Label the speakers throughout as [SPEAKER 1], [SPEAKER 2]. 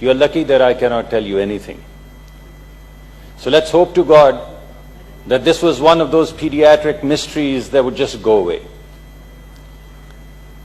[SPEAKER 1] you are lucky that I cannot tell you anything. So let's hope to God that this was one of those pediatric mysteries that would just go away.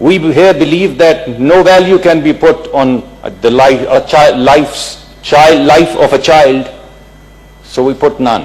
[SPEAKER 1] we here believe that no value can be put on the life of a child, so we put none.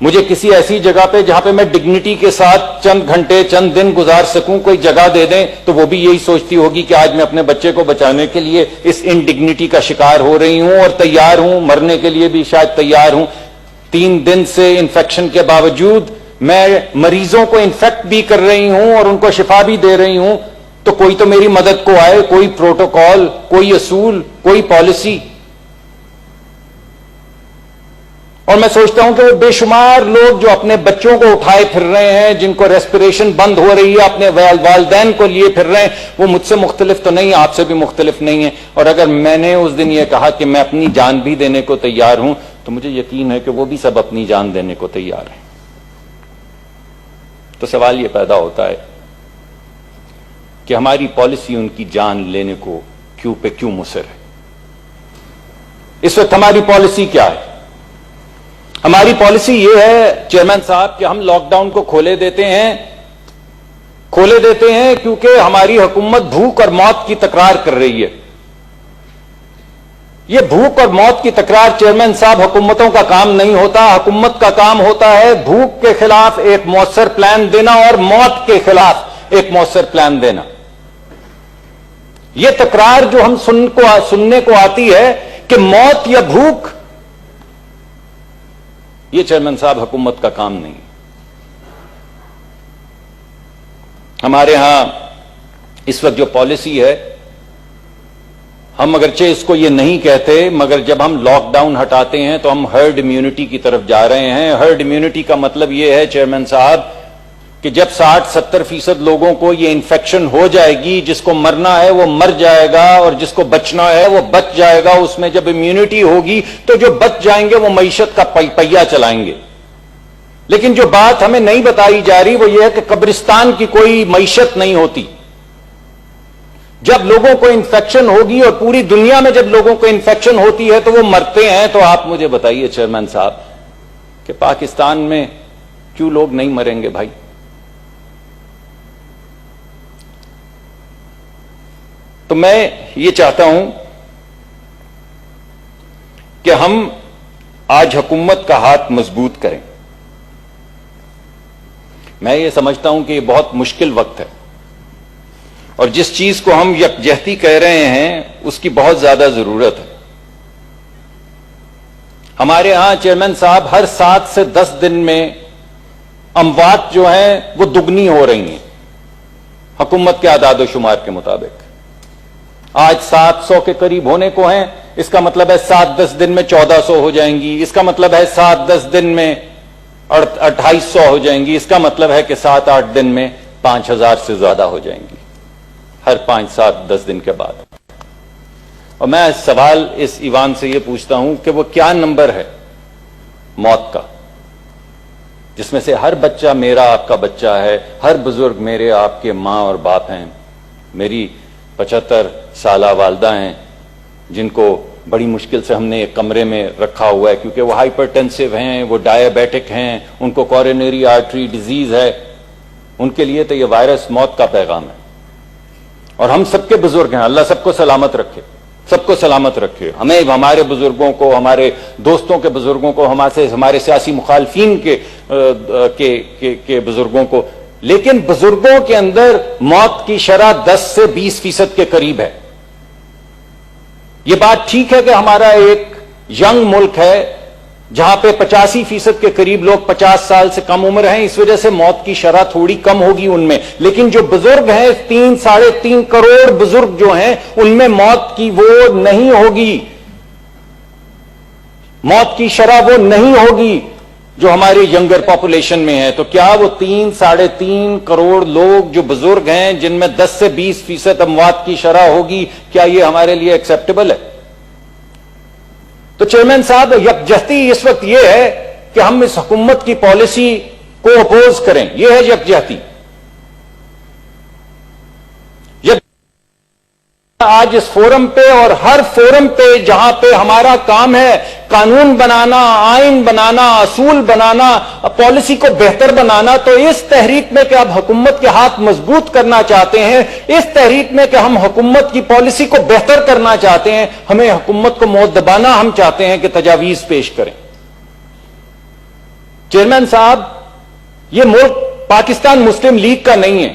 [SPEAKER 1] مجھے کسی ایسی جگہ پہ جہاں پہ میں dignity کے ساتھ چند گھنٹے چند دن گزار سکوں کوئی جگہ دے دیں تو وہ بھی یہی سوچتی ہوگی کہ آج میں اپنے بچے کو بچانے کے لیے اس انڈگنیٹی کا شکار ہو رہی ہوں اور تیار ہوں مرنے کے لیے بھی شاید تیار ہوں. 3 دن سے انفیکشن کے باوجود میں مریضوں کو انفیکٹ بھی کر رہی ہوں اور ان کو شفا بھی دے رہی ہوں, تو کوئی تو میری مدد کو آئے, کوئی پروٹوکول, کوئی اصول, کوئی پالیسی. اور میں سوچتا ہوں کہ وہ بے شمار لوگ جو اپنے بچوں کو اٹھائے پھر رہے ہیں, جن کو ریسپریشن بند ہو رہی ہے, اپنے والدین کو لیے پھر رہے ہیں, وہ مجھ سے مختلف تو نہیں, آپ سے بھی مختلف نہیں ہے. اور اگر میں نے اس دن یہ کہا کہ میں اپنی جان بھی دینے کو تیار ہوں, تو مجھے یقین ہے کہ وہ بھی سب اپنی جان دینے کو تیار ہیں. تو سوال یہ پیدا ہوتا ہے کہ ہماری پالیسی ان کی جان لینے کو کیوں مصر ہے. اس وقت ہماری پالیسی کیا ہے؟ ہماری پالیسی یہ ہے چیئرمین صاحب کہ ہم لاک ڈاؤن کو کھولے دیتے ہیں کیونکہ ہماری حکومت بھوک اور موت کی تکرار کر رہی ہے. یہ بھوک اور موت کی تکرار چیئرمین صاحب حکومتوں کا کام نہیں ہوتا. حکومت کا کام ہوتا ہے بھوک کے خلاف ایک مؤثر پلان دینا اور موت کے خلاف ایک مؤثر پلان دینا. یہ تکرار جو ہم سننے کو آتی ہے کہ موت یا بھوک, یہ چیئرمین صاحب حکومت کا کام نہیں. ہمارے ہاں اس وقت جو پالیسی ہے, ہم اگرچہ اس کو یہ نہیں کہتے, مگر جب ہم لاک ڈاؤن ہٹاتے ہیں تو ہم ہرڈ امیونٹی کی طرف جا رہے ہیں. ہرڈ امیونٹی کا مطلب یہ ہے چیئرمین صاحب کہ جب 60-70% لوگوں کو یہ انفیکشن ہو جائے گی, جس کو مرنا ہے وہ مر جائے گا اور جس کو بچنا ہے وہ بچ جائے گا. اس میں جب امیونٹی ہوگی تو جو بچ جائیں گے وہ معیشت کا پہیہ چلائیں گے. لیکن جو بات ہمیں نہیں بتائی جا رہی وہ یہ ہے کہ قبرستان کی کوئی معیشت نہیں ہوتی. جب لوگوں کو انفیکشن ہوگی, اور پوری دنیا میں جب لوگوں کو انفیکشن ہوتی ہے تو وہ مرتے ہیں, تو آپ مجھے بتائیے چیئرمین صاحب کہ پاکستان میں کیوں لوگ نہیں مریں گے بھائی؟ تو میں یہ چاہتا ہوں کہ ہم آج حکومت کا ہاتھ مضبوط کریں. میں یہ سمجھتا ہوں کہ یہ بہت مشکل وقت ہے, اور جس چیز کو ہم یکجہتی کہہ رہے ہیں اس کی بہت زیادہ ضرورت ہے. ہمارے ہاں چیئرمین صاحب ہر 7 سے 10 دن میں اموات جو ہیں وہ دگنی ہو رہی ہیں حکومت کے اعداد و شمار کے مطابق. آج 700 کے قریب ہونے کو ہیں, اس کا مطلب ہے 7-10 دن میں 1400 ہو جائیں گی. اس کا مطلب ہے 7-10 دن میں 2800 ہو جائیں گی. اس کا مطلب ہے کہ 7-8 دن میں 5000 سے زیادہ ہو جائیں گی ہر 5-7-10 دن کے بعد. اور میں سوال اس ایوان سے یہ پوچھتا ہوں کہ وہ کیا نمبر ہے موت کا, جس میں سے ہر بچہ میرا آپ کا بچہ ہے, ہر بزرگ میرے آپ کے ماں اور باپ ہیں, میری 75 سالہ والدہ ہیں جن کو بڑی مشکل سے ہم نے ایک کمرے میں رکھا ہوا ہے کیونکہ وہ ہائپر ٹینسو ہیں, وہ ڈائیبیٹک ہیں, ان کو کورونری آرٹری ڈیزیز ہے. ان کے لیے تو یہ وائرس موت کا پیغام ہے. اور ہم سب کے بزرگ ہیں, اللہ سب کو سلامت رکھے, سب کو سلامت رکھے. ہمیں, ہمارے بزرگوں کو, ہمارے دوستوں کے بزرگوں کو, ہمارے سیاسی مخالفین کے بزرگوں کو. لیکن بزرگوں کے اندر موت کی شرح 10 سے 20% کے قریب ہے. یہ بات ٹھیک ہے کہ ہمارا ایک ینگ ملک ہے جہاں پہ 85% کے قریب لوگ 50 سال سے کم عمر ہیں, اس وجہ سے موت کی شرح تھوڑی کم ہوگی ان میں. لیکن جو بزرگ ہیں, 3-3.5 کروڑ بزرگ جو ہیں, ان میں موت کی وہ نہیں ہوگی, موت کی شرح وہ نہیں ہوگی جو ہماری ینگر پاپولیشن میں ہے. تو کیا وہ 3-3.5 کروڑ لوگ جو بزرگ ہیں جن میں 10 سے 20% اموات کی شرح ہوگی, کیا یہ ہمارے لیے ایکسیپٹیبل ہے؟ تو چیئرمین صاحب یکجہتی اس وقت یہ ہے کہ ہم اس حکومت کی پالیسی کو اپوز کریں, یہ ہے یکجہتی. آج اس فورم پہ اور ہر فورم پہ جہاں پہ ہمارا کام ہے قانون بنانا, آئین بنانا, اصول بنانا, پالیسی کو بہتر بنانا, تو اس تحریک میں کہ اب حکومت کے ہاتھ مضبوط کرنا چاہتے ہیں, اس تحریک میں کہ ہم حکومت کی پالیسی کو بہتر کرنا چاہتے ہیں, ہمیں حکومت کو مؤدبانہ ہم چاہتے ہیں کہ تجاویز پیش کریں. چیئرمین صاحب، یہ ملک پاکستان مسلم لیگ کا نہیں ہے،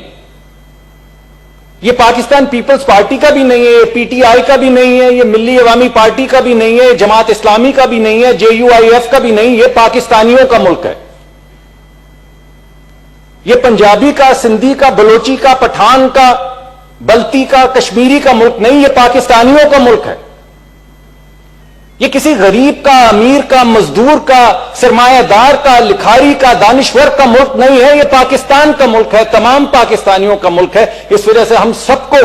[SPEAKER 1] یہ پاکستان پیپلز پارٹی کا بھی نہیں ہے، یہ پی ٹی آئی کا بھی نہیں ہے، یہ ملی عوامی پارٹی کا بھی نہیں ہے، جماعت اسلامی کا بھی نہیں ہے، JUIF کا بھی نہیں، یہ پاکستانیوں کا ملک ہے۔ یہ پنجابی کا، سندھی کا، بلوچی کا، پٹھان کا، بلتی کا، کشمیری کا ملک نہیں، یہ پاکستانیوں کا ملک ہے۔ یہ کسی غریب کا، امیر کا، مزدور کا، سرمایہ دار کا، لکھاری کا، دانشور کا ملک نہیں ہے، یہ پاکستان کا ملک ہے، تمام پاکستانیوں کا ملک ہے۔ اس وجہ سے ہم سب کو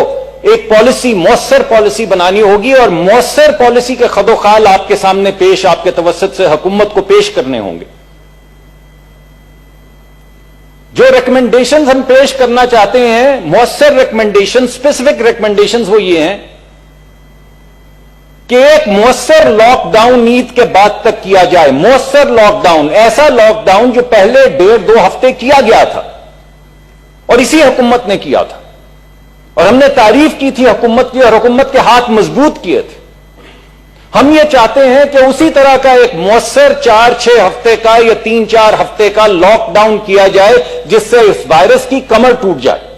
[SPEAKER 1] ایک پالیسی، مؤثر پالیسی بنانی ہوگی، اور مؤثر پالیسی کے خد و خال آپ کے سامنے پیش، آپ کے توسط سے حکومت کو پیش کرنے ہوں گے۔ جو ریکمنڈیشنز ہم پیش کرنا چاہتے ہیں، مؤثر ریکمنڈیشن، اسپیسیفک ریکمنڈیشنز، وہ یہ ہیں کہ ایک مؤثر لاک ڈاؤن عید کے بعد تک کیا جائے۔ مؤثر لاک ڈاؤن، ایسا لاک ڈاؤن جو پہلے 1.5-2 ہفتے کیا گیا تھا، اور اسی حکومت نے کیا تھا، اور ہم نے تعریف کی تھی حکومت کی، اور حکومت کے ہاتھ مضبوط کیے تھے۔ ہم یہ چاہتے ہیں کہ اسی طرح کا ایک مؤثر 4-6 ہفتے کا یا 3-4 ہفتے کا لاک ڈاؤن کیا جائے، جس سے اس وائرس کی کمر ٹوٹ جائے۔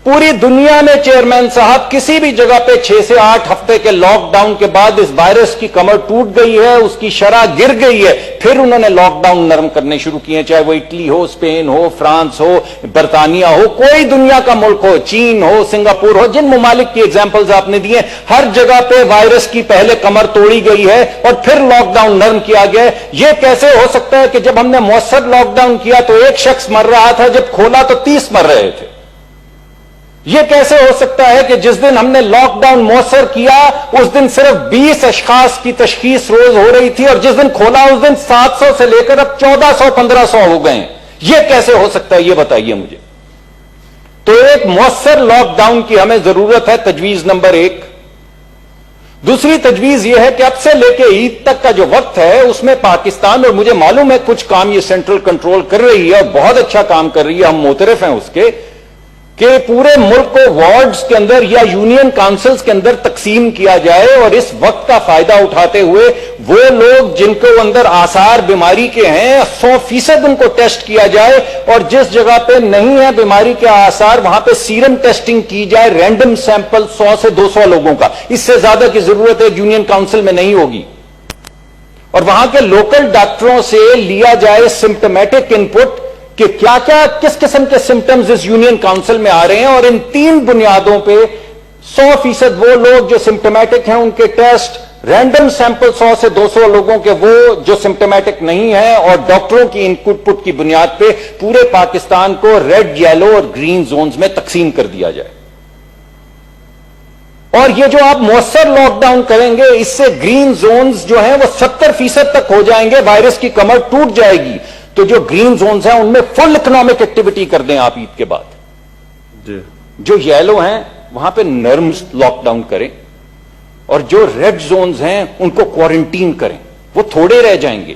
[SPEAKER 1] پوری دنیا میں چیئرمین صاحب کسی بھی جگہ پہ 6 سے 8 ہفتے کے لاک ڈاؤن کے بعد اس وائرس کی کمر ٹوٹ گئی ہے، اس کی شرح گر گئی ہے، پھر انہوں نے لاک ڈاؤن نرم کرنے شروع کیے ہیں، چاہے وہ اٹلی ہو، اسپین ہو، فرانس ہو، برطانیہ ہو، کوئی دنیا کا ملک ہو، چین ہو، سنگاپور ہو، جن ممالک کی ایگزامپلز آپ نے دی ہیں، ہر جگہ پہ وائرس کی پہلے کمر توڑی گئی ہے اور پھر لاک ڈاؤن نرم کیا گیا ہے۔ یہ کیسے ہو سکتا ہے کہ جب ہم نے مؤثر لاک ڈاؤن کیا تو 1 شخص مر رہا تھا، جب کھولا تو 30 مر رہے تھے؟ یہ کیسے ہو سکتا ہے کہ جس دن ہم نے لاک ڈاؤن مؤثر کیا اس دن صرف 20 اشخاص کی تشخیص روز ہو رہی تھی، اور جس دن کھولا اس دن 700 سے لے کر اب 1400-1500 ہو گئے ہیں؟ یہ کیسے ہو سکتا ہے؟ یہ بتائیے مجھے۔ تو ایک مؤثر لاک ڈاؤن کی ہمیں ضرورت ہے، تجویز نمبر 1۔ دوسری تجویز یہ ہے کہ اب سے لے کے عید تک کا جو وقت ہے اس میں پاکستان، اور مجھے معلوم ہے کچھ کام یہ سینٹرل کنٹرول کر رہی ہے اور بہت اچھا کام کر رہی ہے، ہم معترف ہیں اس کے، کہ پورے ملک کو وارڈز کے اندر یا یونین کاؤنسلز کے اندر تقسیم کیا جائے، اور اس وقت کا فائدہ اٹھاتے ہوئے وہ لوگ جن کو اندر آثار بیماری کے ہیں 100% ان کو ٹیسٹ کیا جائے، اور جس جگہ پہ نہیں ہے بیماری کے آثار وہاں پہ سیرم ٹیسٹنگ کی جائے، رینڈم سیمپل 100 سے 200 لوگوں کا۔ اس سے زیادہ کی ضرورت ہے یونین کاؤنسل میں نہیں ہوگی، اور وہاں کے لوکل ڈاکٹروں سے لیا جائے سمپٹومیٹک ان پٹ کہ کیا کیا کس قسم کے سمپٹمز اس یونین کاؤنسل میں آ رہے ہیں، اور ان 3 بنیادوں پہ 100% وہ لوگ جو سمپٹومیٹک ہیں ان کے ٹیسٹ، رینڈم سیمپل 100 سے 200 لوگوں کے وہ جو سمپٹومیٹک نہیں ہیں، اور ڈاکٹروں کی ان پٹ کی بنیاد پہ پورے پاکستان کو ریڈ، یلو اور گرین زونز میں تقسیم کر دیا جائے۔ اور یہ جو آپ مؤثر لاک ڈاؤن کریں گے، اس سے گرین زونز جو ہیں وہ 70% تک ہو جائیں گے، وائرس کی کمر ٹوٹ جائے گی۔ تو جو گرین زونز ہیں ان میں فل اکنامک ایکٹیویٹی کر دیں آپ عید کے بعد جی۔ جو یلو ہیں وہاں پہ نرم لاک ڈاؤن کریں، اور جو ریڈ زونز ہیں ان کو کوارنٹین کریں، وہ تھوڑے رہ جائیں گے۔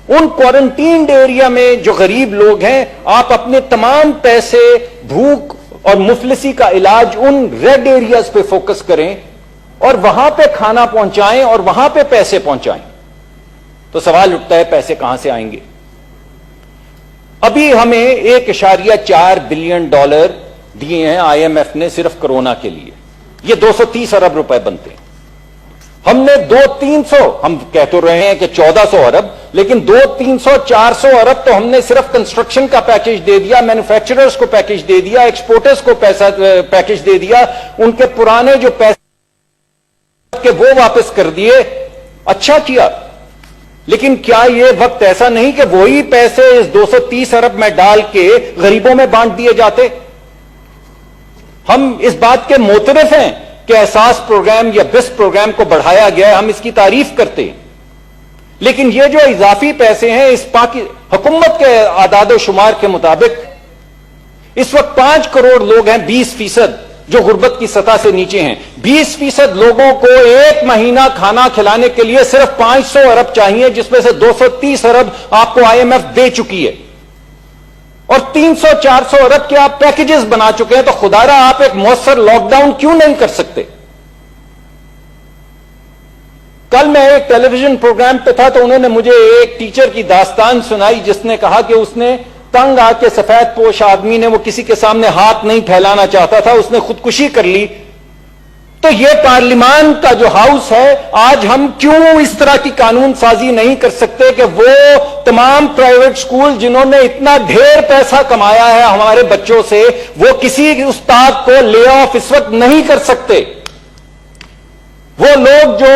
[SPEAKER 1] ان کوارنٹینڈ ایریا میں جو غریب لوگ ہیں، آپ اپنے تمام پیسے، بھوک اور مفلسی کا علاج ان ریڈ ایریاز پہ فوکس کریں، اور وہاں پہ کھانا پہنچائیں اور وہاں پہ پیسے پہنچائیں۔ تو سوال اٹھتا ہے پیسے کہاں سے آئیں گے؟ ابھی ہمیں $1.4 بلین دیے ہیں IMF نے صرف کرونا کے لیے، یہ 230 ارب روپے بنتے ہیں۔ ہم نے 200-300، ہم کہہ تو رہے ہیں کہ 1400 ارب، لیکن 200-300-400 ارب تو ہم نے صرف کنسٹرکشن کا پیکج دے دیا، مینوفیکچررز کو پیکج دے دیا، ایکسپورٹرز کو پیکج دے دیا، ان کے پرانے جو پیسے وہ واپس کر دیے۔ اچھا کیا، لیکن کیا یہ وقت ایسا نہیں کہ وہی پیسے اس 230 ارب میں ڈال کے غریبوں میں بانٹ دیے جاتے؟ ہم اس بات کے معترف ہیں کہ احساس پروگرام یا بس پروگرام کو بڑھایا گیا ہے، ہم اس کی تعریف کرتے ہیں، لیکن یہ جو اضافی پیسے ہیں اس حکومت کے اعداد و شمار کے مطابق اس وقت 5 کروڑ لوگ ہیں، 20% جو غربت کی سطح سے نیچے ہیں۔ 20% لوگوں کو ایک مہینہ کھانا کھلانے کے لیے صرف 500 ارب چاہیے، جس میں سے 230 ارب آپ کو IMF دے چکی ہے، اور 300-400 ارب کے آپ پیکجز بنا چکے ہیں۔ تو خدا را آپ ایک مؤثر لاک ڈاؤن کیوں نہیں کر سکتے؟ کل میں ایک ٹیلی ویژن پروگرام پہ تھا تو انہوں نے مجھے ایک ٹیچر کی داستان سنائی جس نے کہا کہ اس نے تنگ آ کے سفید پوش آدمی نے وہ کسی کے سامنے ہاتھ نہیں پھیلانا چاہتا تھا, اس نے خودکشی کر لی. تو یہ پارلیمان کا جو ہاؤس ہے, آج ہم کیوں اس طرح کی قانون سازی نہیں کر سکتے کہ وہ تمام پرائیویٹ سکول جنہوں نے اتنا ڈھیر پیسہ کمایا ہے ہمارے بچوں سے, وہ کسی استاد کو لے آف اس وقت نہیں کر سکتے. وہ لوگ جو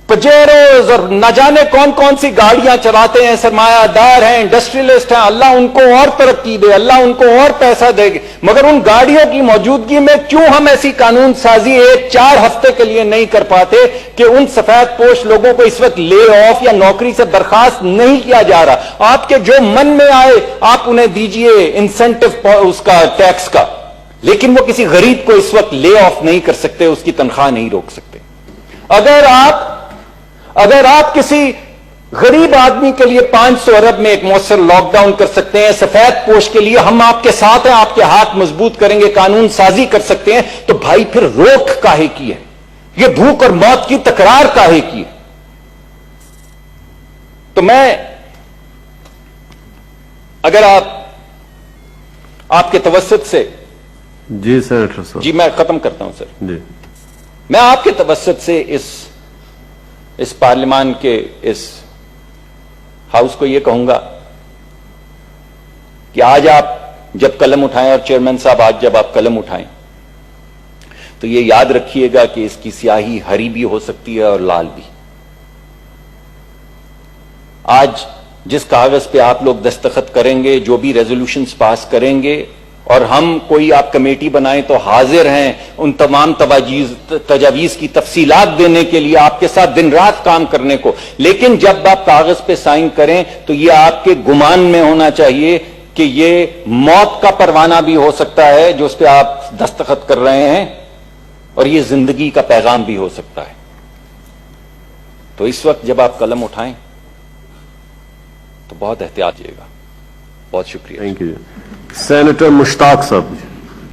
[SPEAKER 1] پجیروز اور نہ جانے کون کون سی گاڑیاں چلاتے ہیں, سرمایہ دار ہیں, انڈسٹریلسٹ ہیں, اللہ ان کو اور ترقی دے, اللہ ان کو اور پیسہ دے گے, مگر ان گاڑیوں کی موجودگی میں کیوں ہم ایسی قانون سازی 1-4 ہفتے کے لیے نہیں کر پاتے کہ ان سفید پوش لوگوں کو اس وقت لے آف یا نوکری سے برخاست نہیں کیا جا رہا. آپ کے جو من میں آئے آپ انہیں دیجئے انسینٹو اس کا ٹیکس کا, لیکن وہ کسی غریب کو اس وقت لے آف نہیں کر سکتے, اس کی تنخواہ نہیں روک سکتے. اگر آپ کسی غریب آدمی کے لیے 500 ارب میں ایک مؤثر لاک ڈاؤن کر سکتے ہیں, سفید پوش کے لیے ہم آپ کے ساتھ ہیں, آپ کے ہاتھ مضبوط کریں گے, قانون سازی کر سکتے ہیں, تو بھائی پھر روک کاہے کی ہے, یہ بھوک اور موت کی تکرار کاہے کی ہے. تو میں اگر آپ کے توسط سے,
[SPEAKER 2] جی سینیٹر صاحب,
[SPEAKER 1] جی میں ختم کرتا ہوں سر,
[SPEAKER 2] جی
[SPEAKER 1] میں آپ کے توسط سے اس پارلیمان کے اس ہاؤس کو یہ کہوں گا کہ آج آپ جب قلم اٹھائیں, اور چیئرمین صاحب آج جب آپ قلم اٹھائیں, تو یہ یاد رکھیے گا کہ اس کی سیاہی ہری بھی ہو سکتی ہے اور لال بھی. آج جس کاغذ پہ آپ لوگ دستخط کریں گے, جو بھی ریزولوشنز پاس کریں گے, اور ہم کوئی آپ کمیٹی بنائیں تو حاضر ہیں ان تمام تجاویز کی تفصیلات دینے کے لیے, آپ کے ساتھ دن رات کام کرنے کو. لیکن جب آپ کاغذ پہ سائن کریں تو یہ آپ کے گمان میں ہونا چاہیے کہ یہ موت کا پروانہ بھی ہو سکتا ہے جو اس پہ آپ دستخط کر رہے ہیں, اور یہ زندگی کا پیغام بھی ہو سکتا ہے. تو اس وقت جب آپ قلم اٹھائیں تو بہت احتیاط کیجیے گا. بہت شکریہ.
[SPEAKER 2] Thank you. سینیٹر مشتاق صاحب.